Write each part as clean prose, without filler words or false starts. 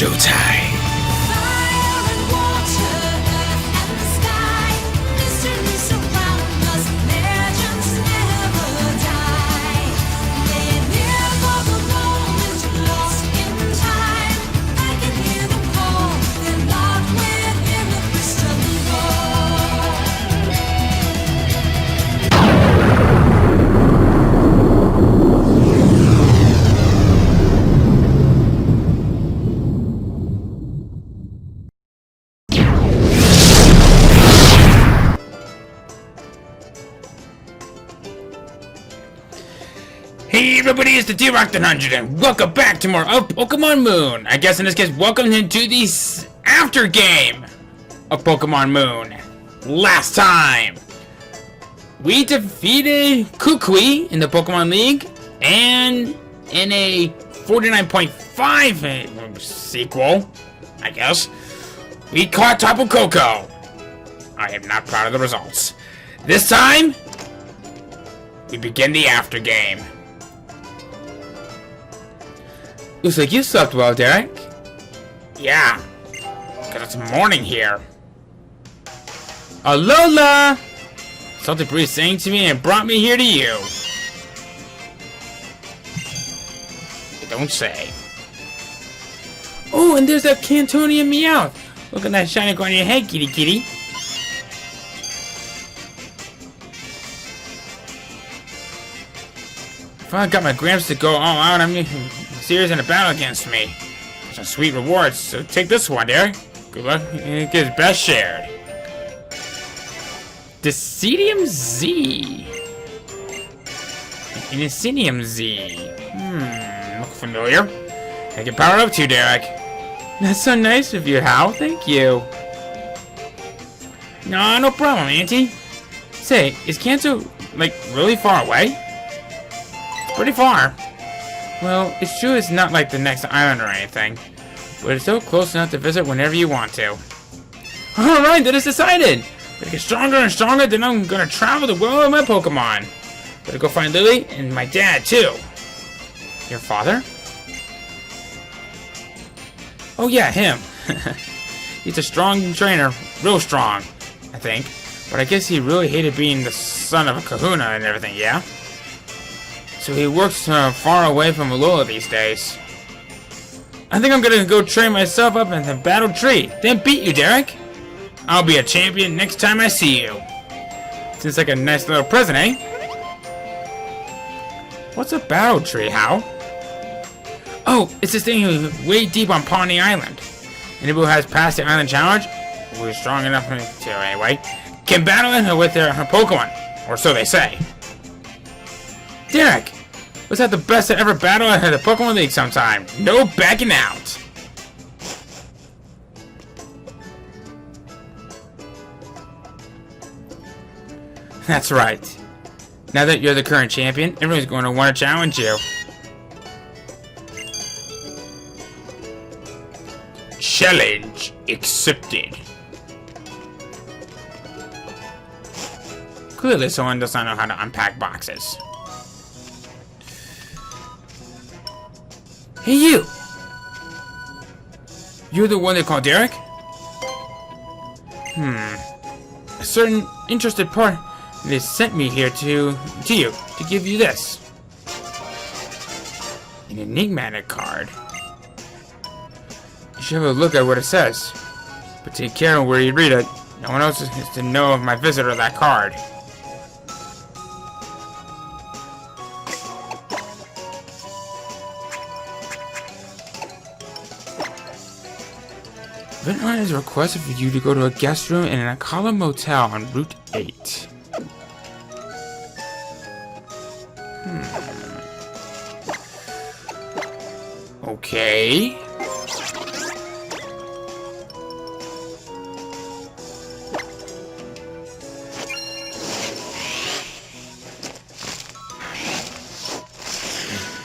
showtime. Fire and water, earth and the sky, mystery surround us, legends never die. They live for the moment, lost in time. I can hear them call, they're locked within the crystal ball. Hey everybody, it's the D-Rock 100 and welcome back to more of Pokemon Moon. I guess in this case, welcome into the after game of Pokemon Moon. Last time, we defeated Kukui in the Pokemon League, and in a 49.5 sequel, I guess, we caught Tapu Koko. I am not proud of the results. This time, we begin the after game. Looks like you slept well, Derek. Yeah, because it's morning here. Alola! Something Breeze sang to me and brought me here to you. Don't say. Oh, and there's that Cantonian Meowth. Look at that shiny on your head, kitty kitty. Finally got my Gramps to go all out. I'm serious in a battle against me. Some sweet rewards, so take this one, Derek. Good luck. Get his best shared. Decidium Z. Inicidium Z. Look familiar. I can power up to you, Derek. That's so nice of you, Hal. Thank you. No problem, Auntie. Say, is Kanto, like, really far away? It's pretty far. Well, it's true it's not like the next island or anything, but it's still close enough to visit whenever you want to. Alright, that is decided! Gonna get stronger and stronger, then I'm gonna travel the world with my Pokemon. Gotta go find Lily and my dad, too. Your father? Oh yeah, him. He's a strong trainer, real strong, I think. But I guess he really hated being the son of a kahuna and everything, yeah? So he works far away from Alola these days. I think I'm gonna go train myself up in the battle tree, then beat you, Derek. I'll be a champion next time I see you. Seems like a nice little present, eh? What's a battle tree, Hal? Oh, it's this thing way deep on Poni Island. Anybody who has passed the island challenge, who is strong enough to, anyway, can battle it with their Pokemon, or so they say. Derek, let's have the best to ever battle at the Pokemon League sometime. No backing out. That's right. Now that you're the current champion, everyone's going to want to challenge you. Challenge accepted. Clearly someone does not know how to unpack boxes. Hey you! You're the one they call Derek? A certain interested party they sent me here to you to give you this. An enigmatic card. You should have a look at what it says. But take care of where you read it. No one else is to know of my visit or that card. Ventline has requested for you to go to a guest room in an Akala motel on Route 8. Okay.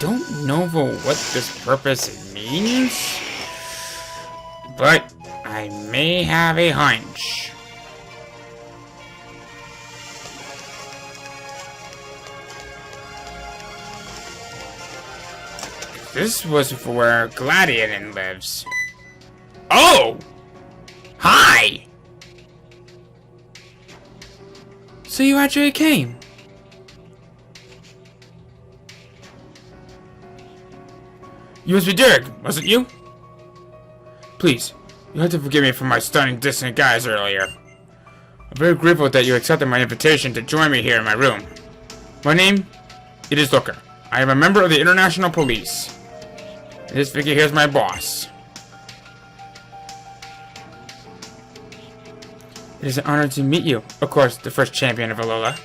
Don't know for what this purpose means, but I may have a hunch. This was for where Gladiator lives. Oh! Hi! So you actually came? You must be Derek, wasn't you? Please, you have to forgive me for my stunning distant guise earlier. I'm very grateful that you accepted my invitation to join me here in my room. My name, it is Looker. I am a member of the International Police. This figure here is my boss. It is an honor to meet you, of course, the first champion of Alola.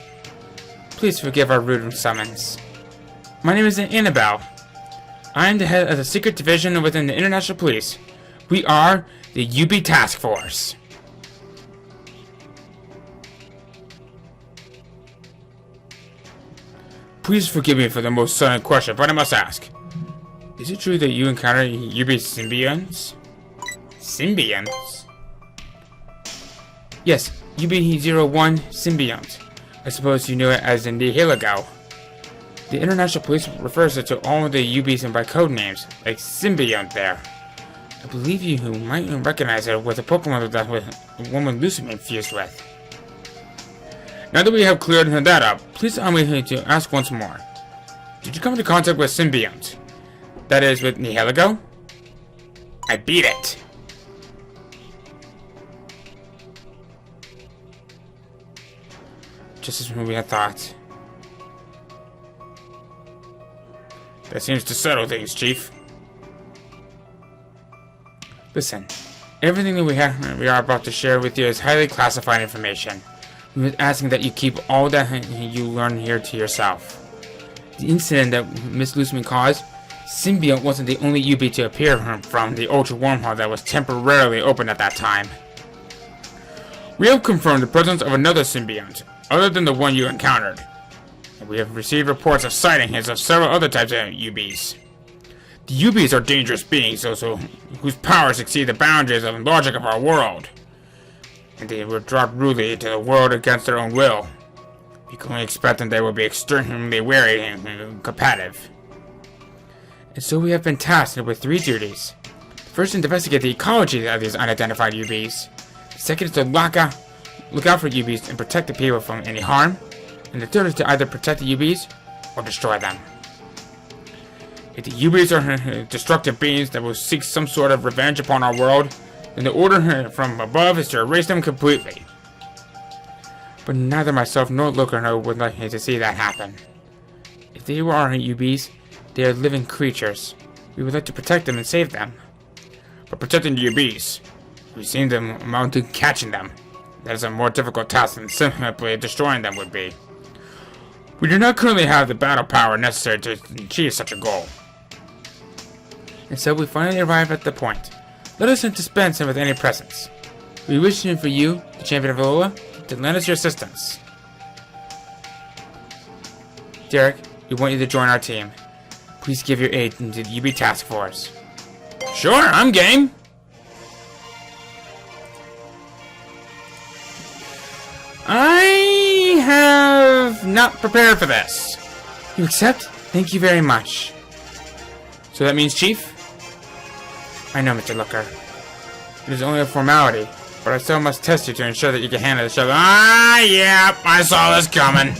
Please forgive our rude summons. My name is Annabelle. I am the head of the secret division within the International Police. We are the UB Task Force. Please forgive me for the most sudden question, but I must ask. Is it true that you encounter UB symbionts? Symbionts? Yes, UB-01 symbiont. I suppose you know it as the Nihilego. The International Police refers to all of the UBs by code names, like Symbiont there. I believe you might recognize it with a Pokemon that with one with Lucime fused with. Now that we have cleared that up, please allow me to ask once more. Did you come into contact with Symbiont? That is, with Nihilego? I beat it. Just as we had thought. That seems to settle things, Chief. Listen, everything that we are about to share with you is highly classified information. We are asking that you keep all that you learn here to yourself. The incident that Miss Lucime caused, Symbiont wasn't the only UB to appear from the Ultra Wormhole that was temporarily open at that time. We have confirmed the presence of another Symbiont, other than the one you encountered. And we have received reports of sightings of several other types of UBs. The UBs are dangerous beings whose powers exceed the boundaries of the logic of our world. And they were dropped rudely into the world against their own will. You can only expect that they will be extremely wary and combative. And so we have been tasked with 3 duties. First, to investigate the ecology of these unidentified UBs. Second is to look out for UBs and protect the people from any harm. And the third is to either protect the UBs or destroy them. If the UBs are destructive beings that will seek some sort of revenge upon our world, then the order from above is to erase them completely. But neither myself nor Looker would like to see that happen. If they were our UBs, they are living creatures. We would like to protect them and save them. But protecting the UBs, we seem to amount to catching them. That is a more difficult task than simply destroying them would be. We do not currently have the battle power necessary to achieve such a goal. And so we finally arrive at the point. Let us dispense with any presents. We wish for you, the champion of Alola, to lend us your assistance. Derek, we want you to join our team. Please give your aid to the UB Task Force. Sure, I'm game. I have not prepared for this. You accept? Thank you very much. So that means Chief? I know, Mr. Looker. It is only a formality, but I still must test you to ensure that you can handle the show. Yeah, I saw this coming.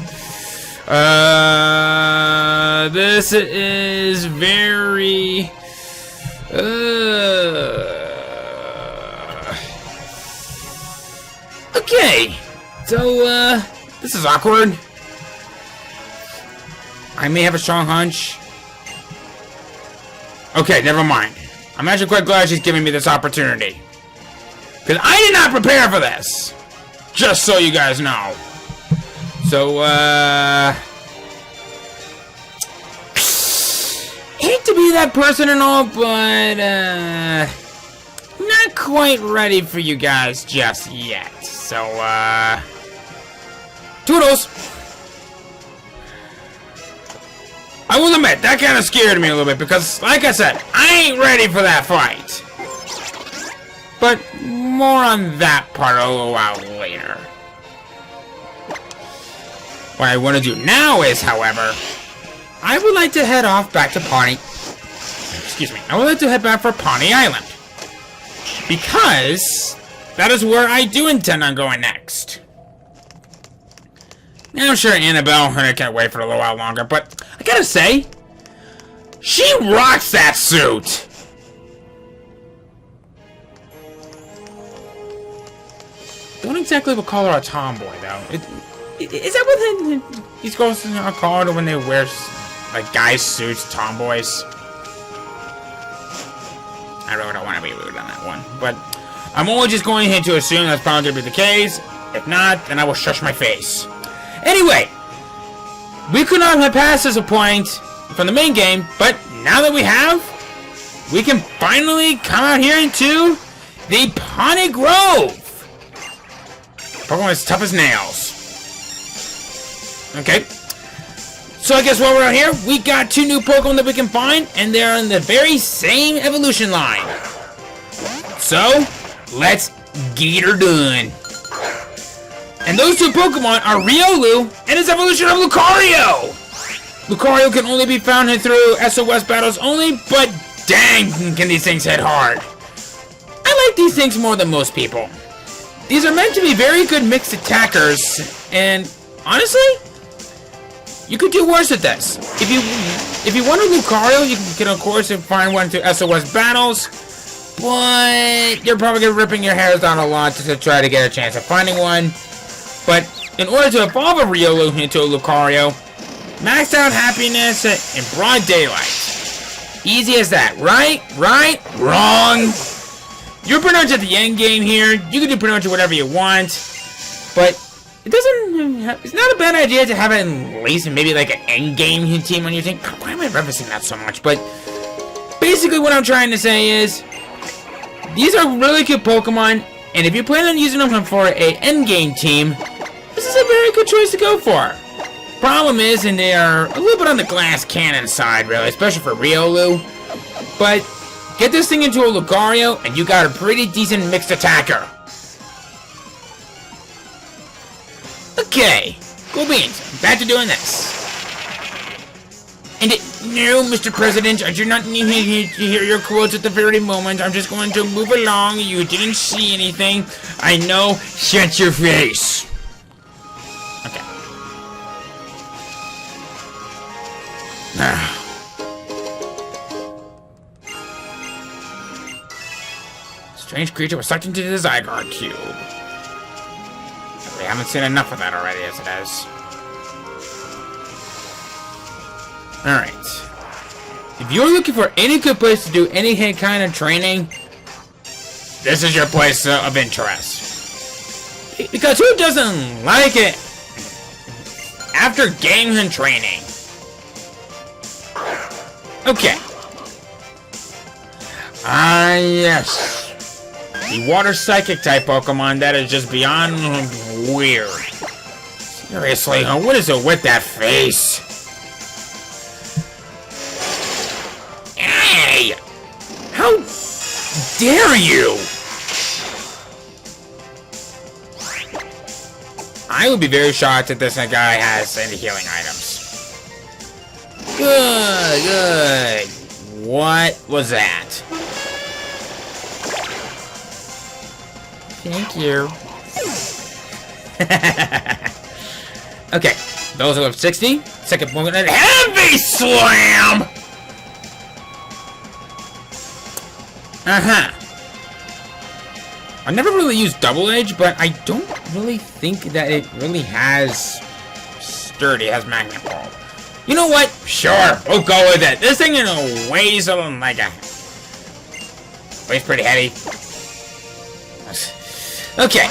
This is very... Okay. So, this is awkward. I may have a strong hunch. Okay, never mind. I'm actually quite glad she's giving me this opportunity. Because I did not prepare for this. Just so you guys know. So, hate to be that person and all, but, not quite ready for you guys just yet. So, toodles! I will admit, that kind of scared me a little bit because, like I said, I ain't ready for that fight. But more on that part a little while later. What I want to do now is, however, I would like to head off back to Poni... Excuse me. I would like to head back for Poni Island. Because that is where I do intend on going next. Now, I'm sure Annabelle can't wait for a little while longer, but I gotta say, she rocks that suit! Don't exactly call her a tomboy, though. Is that what these girls are called when they wear, like, guys' suits, tomboys? I really don't want to be rude on that one, but I'm only just going ahead to assume that's probably going to be the case. If not, then I will shush my face. Anyway, we could not have passed this point from the main game, but now that we have, we can finally come out here into the Poni Grove. Pokemon is tough as nails. Okay. So I guess while we're out here, we got 2 new Pokemon that we can find, and they're in the very same evolution line. So, let's get her done. And those 2 Pokemon are Riolu and his evolution of Lucario. Lucario can only be found through SOS battles only, but dang, can these things hit hard. I like these things more than most people. These are meant to be very good mixed attackers, and honestly, you could do worse at this. If you want a Lucario, you can of course find one through SOS battles, but you're probably ripping your hairs down a lot to try to get a chance of finding one. But in order to evolve a Riolu into a Lucario, max out happiness in broad daylight. Easy as that, right? Right? Wrong. You're pretty much at the end game here. You can do pretty much whatever you want, but it's not a bad idea to have at least maybe like an end game team on your team. Why am I referencing that so much? But basically what I'm trying to say is these are really good Pokemon, and if you plan on using them for a end game team, this is a very good choice to go for. Problem is, and they are a little bit on the glass cannon side, really, especially for Riolu. But get this thing into a Lucario, and you got a pretty decent mixed attacker. Okay, cool beans. Back to doing this. And no, Mr. President, I do not need to hear your quotes at the very moment. I'm just going to move along. You didn't see anything. I know. Shut your face. Okay. Strange creature was sucked into the Zygarde cube. We haven't seen enough of that already as it is. Alright. If you're looking for any good place to do any kind of training, this is your place of interest. Because who doesn't like it after games and training? Okay. Ah, yes. The water psychic type Pokemon that is just beyond weird. Seriously, what is it with that face? Hey! How dare you! I would be very shocked if this guy has any healing items. Good, good. What was that? Thank you. Okay, those are level 60. Second Pokemon, Heavy Slam! I never really used Double Edge, but I don't really think that it really has Sturdy, it has Magnet Ball. You know what? Sure, we'll go with it. This thing weighs like a... weighs pretty heavy. Okay.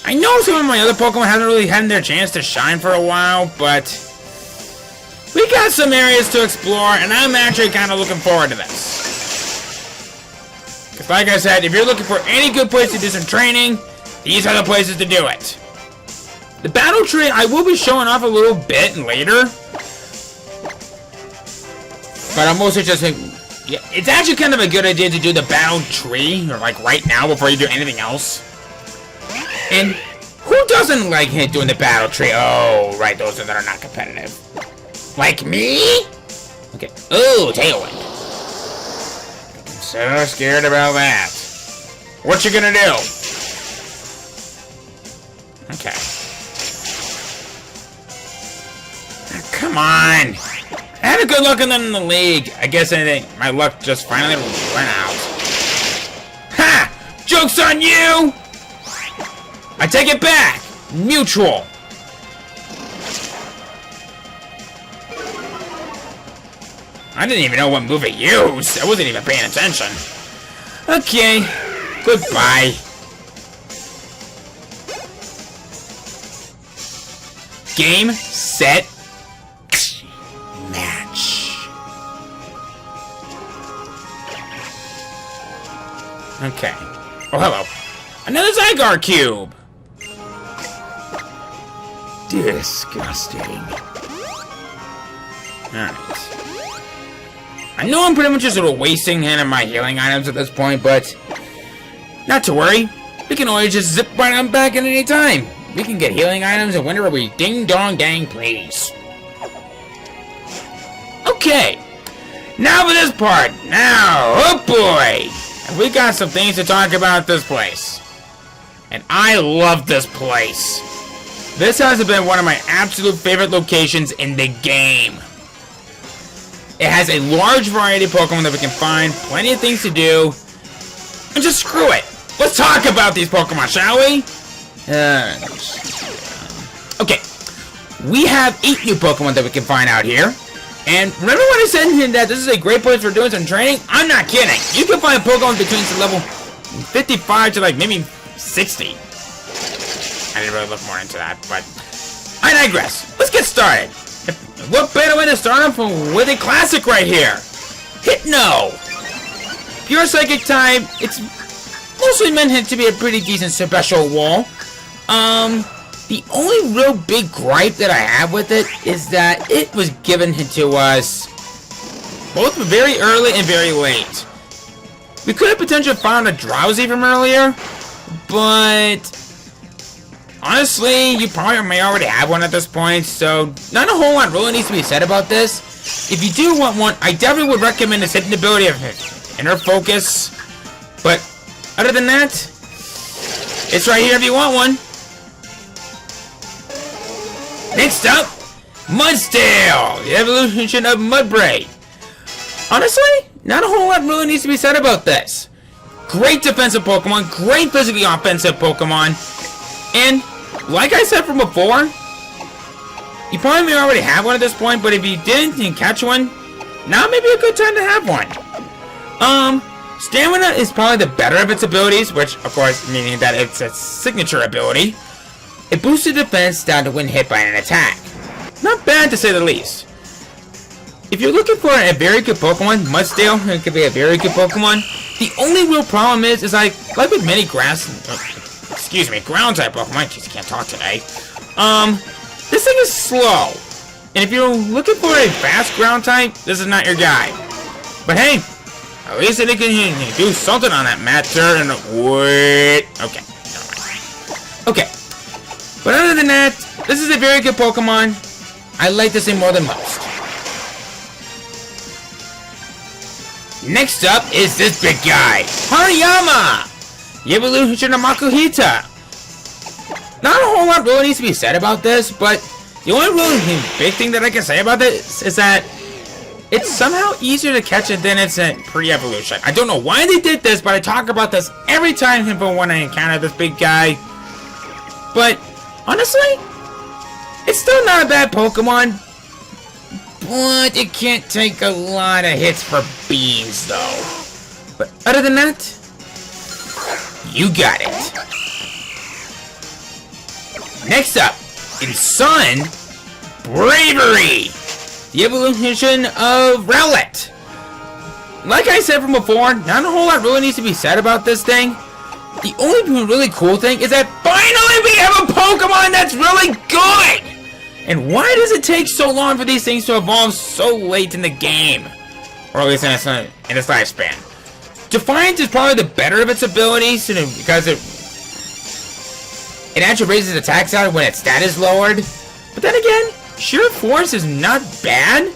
I know some of my other Pokemon haven't really had their chance to shine for a while, but we got some areas to explore, and I'm actually kind of looking forward to this. Because like I said, if you're looking for any good place to do some training, these are the places to do it. The battle tree, I will be showing off a little bit later. But I'm mostly just... yeah, it's actually kind of a good idea to do the battle tree, or like right now before you do anything else. And who doesn't like doing the battle tree? Oh, right, those that are not competitive. Like me? Okay. Oh, Tailwind. so scared about that. What you gonna do? Okay. Come on! I had a good luck in the league. I guess my luck just finally went out. Ha! Joke's on you! I take it back! Mutual! I didn't even know what move it used. I wasn't even paying attention. Okay. Goodbye. Game, set, match. Okay. Oh, hello. Another Zygar cube. Disgusting. Alright. I know I'm pretty much just sort of wasting my healing items at this point, but not to worry. We can always just zip right on back at any time. We can get healing items and whenever we ding dong dang please. Okay. Now for this part. Now, oh boy. We got some things to talk about this place. And I love this place. This has been one of my absolute favorite locations in the game. It has a large variety of Pokemon that we can find, plenty of things to do, and just screw it. Let's talk about these Pokemon, shall we? Okay, we have 8 new Pokemon that we can find out here. And remember when I said that this is a great place for doing some training? I'm not kidding. You can find Pokemon between level 55 to like maybe 60. I didn't really look more into that, but I digress. Let's get started. What better way to start off with a classic right here? Hypno! Pure Psychic type, it's mostly meant to be a pretty decent special wall. The only real big gripe that I have with it is that it was given to us both very early and very late. We could have potentially found a Drowsy from earlier, but honestly, you probably may already have one at this point, so not a whole lot really needs to be said about this. If you do want one, I definitely would recommend this hidden ability of Inner Focus, but other than that, it's right here if you want one. Next up, Mudstale, the evolution of Mudbray. Honestly, not a whole lot really needs to be said about this. Great defensive Pokemon, great physically offensive Pokemon, and like I said from before, you probably may already have one at this point, but if you didn't and catch one, now may be a good time to have one. Stamina is probably the better of its abilities, which of course meaning that it's a signature ability. It boosted defense down to when hit by an attack. Not bad to say the least. If you're looking for a very good Pokemon, Mudstale could be a very good Pokemon. The only real problem is like with many ground type Pokemon, jeez, I can't talk today. This thing is slow. And if you're looking for a fast ground type, this is not your guy. But hey, at least it can do something on that matter and wait. Okay, never mind. Okay. But other than that, this is a very good Pokemon. I like this thing more than most. Next up is this big guy, Hariyama, the evolution of Makuhita. Not a whole lot really needs to be said about this, but the only really big thing that I can say about this is that it's somehow easier to catch it than it's in pre-evolution. I don't know why they did this, but I talk about this every time when I encounter this big guy. But honestly, it's still not a bad Pokemon, but it can't take a lot of hits for beams, though. But other than that, you got it. Next up, in Sun, Bravery, the evolution of Rowlet. Like I said from before, not a whole lot really needs to be said about this thing. The only really cool thing is that finally we have a Pokemon that's really good! And why does it take so long for these things to evolve so late in the game? Or at least in its lifespan. Defiance is probably the better of its abilities because it actually raises attacks out when its stat is lowered. But then again, Sheer Force is not bad.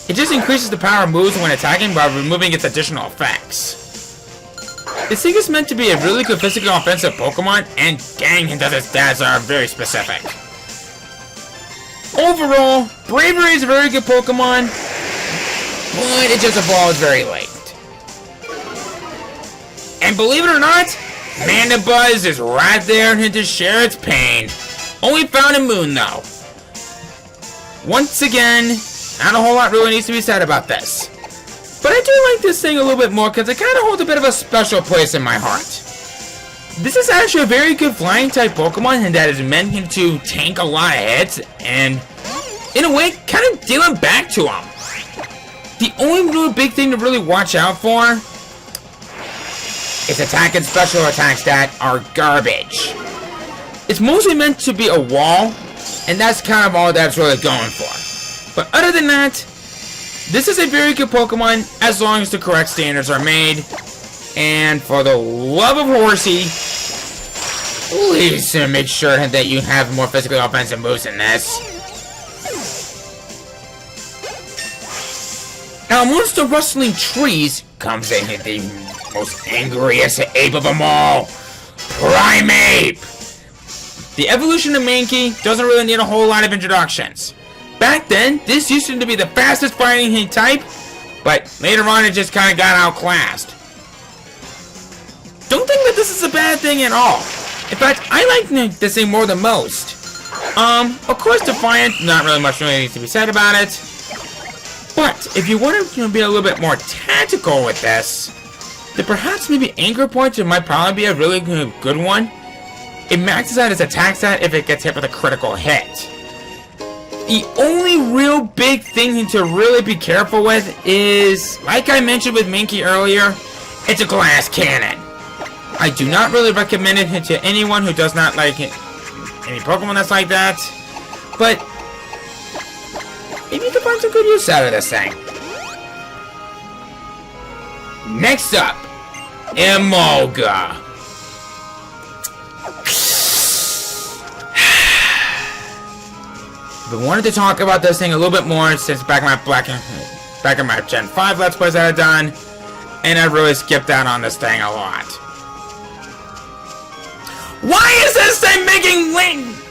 It just increases the power of moves when attacking by removing its additional effects. This thing is meant to be a really good physical offensive Pokemon, and dang, its stats are very specific. Overall, Bravery is a very good Pokemon, but it just evolves very late. And believe it or not, Mandibuzz is right there to share its pain. Only found in Moon, though. Once again, not a whole lot really needs to be said about this. But I do like this thing a little bit more because it kind of holds a bit of a special place in my heart. This is actually a very good flying type Pokemon and that is meant to tank a lot of hits and, in a way, kind of deal them back to him. The only real big thing to really watch out for is attack and special attacks that are garbage. It's mostly meant to be a wall, and that's kind of all that's really going for. But other than that, this is a very good Pokemon as long as the correct standards are made. And for the love of Horsey, please make sure that you have more physically offensive moves than this. Now, amongst the rustling trees comes the most angriest ape of them all, Primeape. The evolution of Mankey doesn't really need a whole lot of introductions. Back then, this used to be the fastest fighting type, but later on it just kind of got outclassed. Don't think that this is a bad thing at all. In fact, I like this thing more than most. Of course, Defiant, not really much really needs to be said about it. But if you want to be a little bit more tactical with this, then perhaps maybe Anchor Point might probably be a really good one. It maxes out its attack stat if it gets hit with a critical hit. The only real big thing to really be careful with is, like I mentioned with Mankey earlier, it's a glass cannon. I do not really recommend it to anyone who does not like any Pokemon that's like that, but maybe you can find some good use out of this thing. Next up, Emolga. But wanted to talk about this thing a little bit more since back in my Gen 5 Let's Plays that I've done, and I really skipped out on this thing a lot. Why is this thing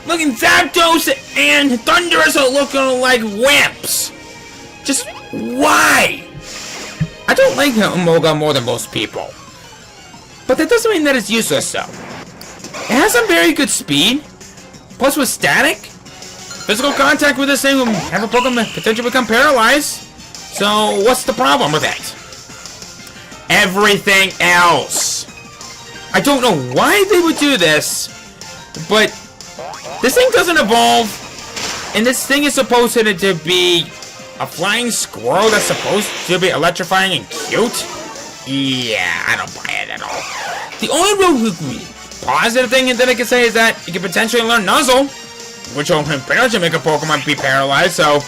looking Zapdos and Thundurus are looking like wimps? Just why? I don't like Emolga more than most people, but that doesn't mean that it's useless though. It has some very good speed, plus with static. Physical contact with this thing will have a Pokemon potentially become paralyzed. So what's the problem with it? Everything else. I don't know why they would do this, but this thing doesn't evolve, and this thing is supposed to be a flying squirrel that's supposed to be electrifying and cute? Yeah, I don't buy it at all. The only real positive thing that I can say is that you can potentially learn Nuzzle, which will apparently make a Pokemon be paralyzed, so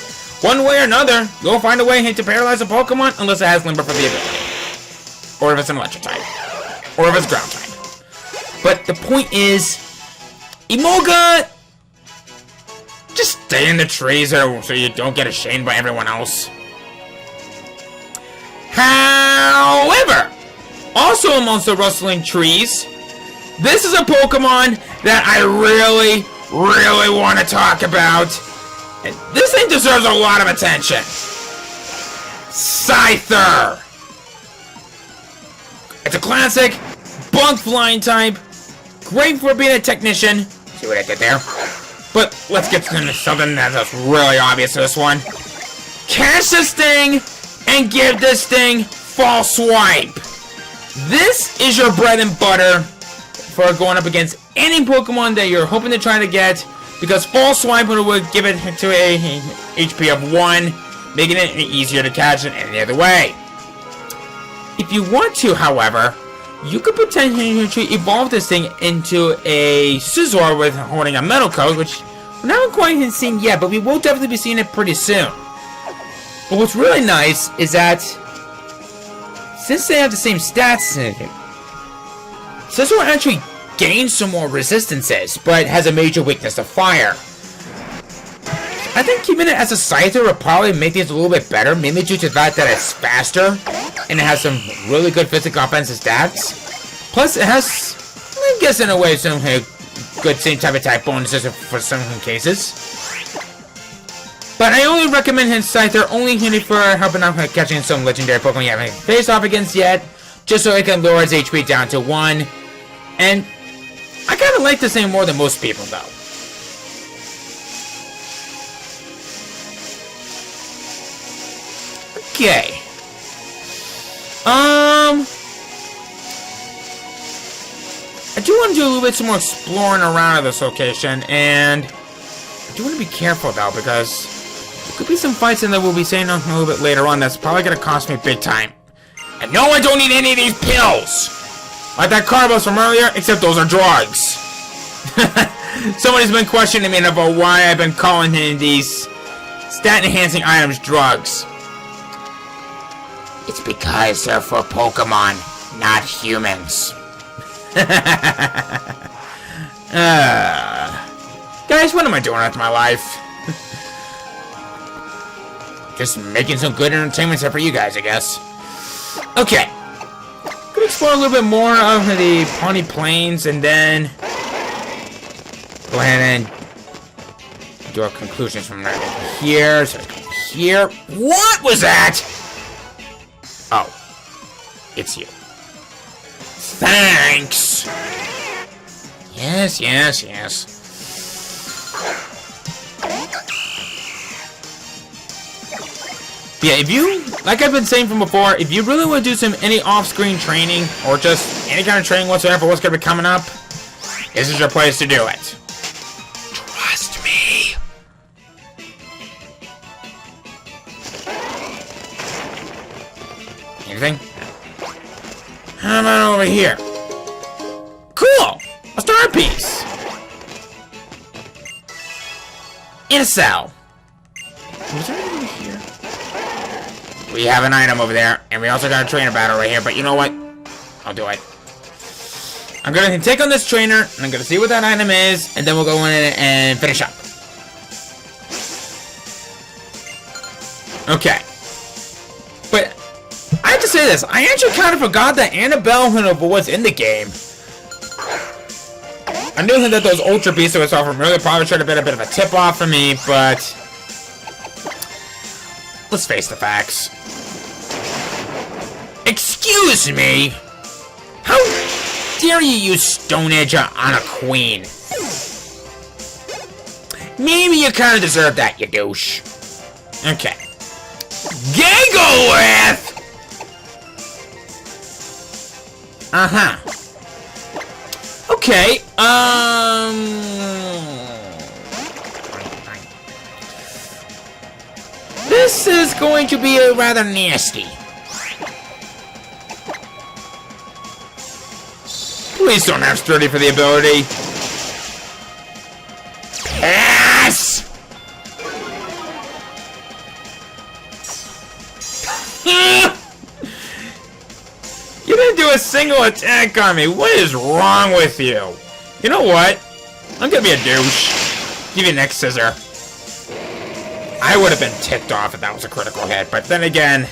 one way or another, you'll find a way to paralyze a Pokemon unless it has Limber for the ability. Or if it's an electric type. Or if it's ground type. But the point is, Emolga, just stay in the trees so you don't get ashamed by everyone else. However, also amongst the rustling trees, this is a Pokemon that I really want to talk about. And this thing deserves a lot of attention. Scyther. It's a classic bug flying type. Great for being a technician. See what I did there? But let's get to something that's really obvious to this one. Catch this thing and give this thing False Swipe. This is your bread and butter for going up against any Pokemon that you're hoping to try to get, because False Swipe would give it to a HP of 1, making it easier to catch in any other way. If you want to, however, you could potentially evolve this thing into a Scizor with holding a Metal Coat, which we haven't quite seen yet, but we will definitely be seeing it pretty soon. But what's really nice is that since they have the same stats, Scizor actually gains some more resistances, but has a major weakness to fire. I think keeping it as a Scyther would probably make things a little bit better, mainly due to the fact that it's faster, and it has some really good physical offensive stats. Plus, it has, I guess in a way, some good same type attack bonuses for some cases. But I only recommend his Scyther only handy for helping out catching some legendary Pokemon you haven't faced off against yet, just so it can lower its HP down to 1. And I kind of like this thing more than most people, though. Okay. I do want to do a little bit some more exploring around at this location, and I do want to be careful though, because there could be some fights in that we'll be saying a little bit later on that's probably going to cost me big time. And no, I don't need any of these pills! Like that Carbos from earlier, except those are drugs. Somebody's been questioning me about why I've been calling these stat-enhancing items drugs. It's because they're for Pokemon, not humans. Guys, what am I doing with my life? Just making some good entertainment for you guys, I guess. Okay. Gonna explore a little bit more of the Poni Plains and then go ahead and do our conclusions from right here. So here. What was that? Oh. It's you. Thanks! Yes, yes, yes. Yeah, if you, like I've been saying from before, if you really want to do any off-screen training, or just any kind of training whatsoever, what's going to be coming up, this is your place to do it. Trust me. Anything? How about over here? Cool! A star piece! In a cell. Was there anything over here? We have an item over there, and we also got a trainer battle right here, but you know what? I'll do it. I'm gonna take on this trainer, and I'm gonna see what that item is, and then we'll go in and finish up. Okay. But I have to say this, I actually kind of forgot that Annabelle was in the game. I knew that those Ultra Beasts that was off from earlier probably should have been a bit of a tip-off for me, but let's face the facts. Excuse me? How dare you use Stone Edge on a queen? Maybe you kind of deserve that, you douche. Okay. Giggleth! Uh-huh. Okay, this is going to be rather nasty. Please don't have sturdy for the ability. Pass! You didn't do a single attack on me. What is wrong with you? You know what? I'm gonna be a douche. Give you an next scissor. I would have been ticked off if that was a critical hit, but then again,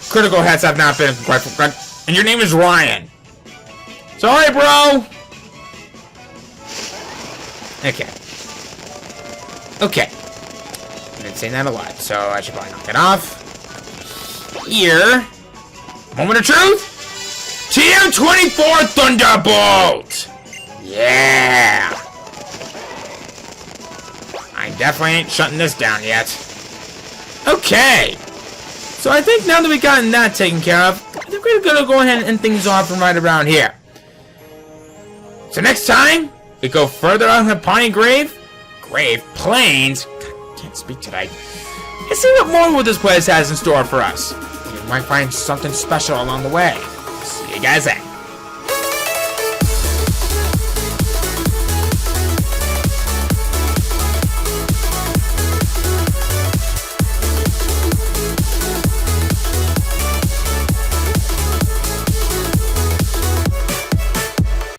critical hits have not been quite fun. And your name is Ryan. Sorry, bro. Okay. Okay. I've been saying that a lot, so I should probably knock it off. Here. Moment of truth. TM24 Thunderbolt! Yeah! I definitely ain't shutting this down yet. Okay! So I think now that we've gotten that taken care of, I think we're gonna go ahead and end things off from right around here. So next time, we go further on the Poni Plains. God, can't speak today. And see what more this place has in store for us. We might find something special along the way. See you guys then.